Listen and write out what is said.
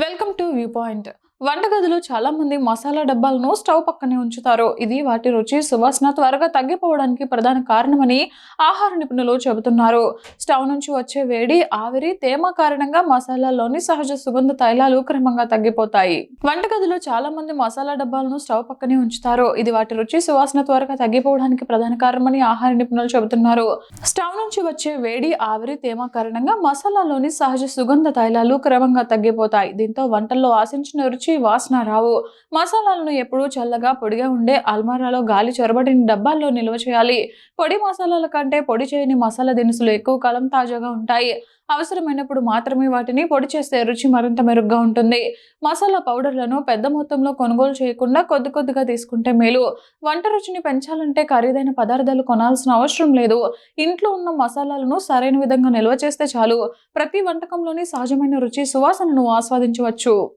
Welcome to view point. వంటగదిలో చాలా మంది మసాలా డబ్బాలను స్టవ్ పక్కనే ఉంచుతారు. ఇది వాటి రుచి సువాసన త్వరగా తగ్గిపోవడానికి ప్రధాన కారణమని ఆహార నిపుణులు చెబుతున్నారు. స్టవ్ నుంచి వచ్చే వేడి, ఆవిరి, తేమ కారణంగా మసాలాల్లోని సహజ సుగంధ తైలాలు క్రమంగా తగ్గిపోతాయి. వంటగదిలో చాలా మంది మసాలా డబ్బాలను స్టవ్ పక్కనే ఉంచుతారు. ఇది వాటి రుచి సువాసన త్వరగా తగ్గిపోవడానికి ప్రధాన కారణమని ఆహార నిపుణులు చెబుతున్నారు. స్టవ్ నుంచి వచ్చే వేడి, ఆవిరి, తేమ కారణంగా మసాలాలోని సహజ సుగంధ తైలాలు క్రమంగా తగ్గిపోతాయి. దీంతో వంటల్లో ఆశించిన రుచి, వాసన రావు. మసాలాలను ఎప్పుడూ చల్లగా, పొడిగా ఉండే అల్మారాలో గాలి చొరబడిన డబ్బాల్లో నిల్వ చేయాలి. పొడి మసాలాల కంటే పొడి చేయని మసాలా దినుసులు ఎక్కువ కాలం తాజాగా ఉంటాయి. అవసరమైనప్పుడు మాత్రమే వాటిని పొడి చేస్తే రుచి మరింత మెరుగ్గా ఉంటుంది. మసాలా పౌడర్లను పెద్ద మొత్తంలో కొనుగోలు చేయకుండా కొద్ది కొద్దిగా తీసుకుంటే మేలు. వంట రుచిని పెంచాలంటే ఖరీదైన పదార్థాలు కొనాల్సిన అవసరం లేదు. ఇంట్లో ఉన్న మసాలాలను సరైన విధంగా నిల్వ చేస్తే చాలు. ప్రతి వంటకంలోని సహజమైన రుచి, సువాసనను ఆస్వాదించవచ్చు.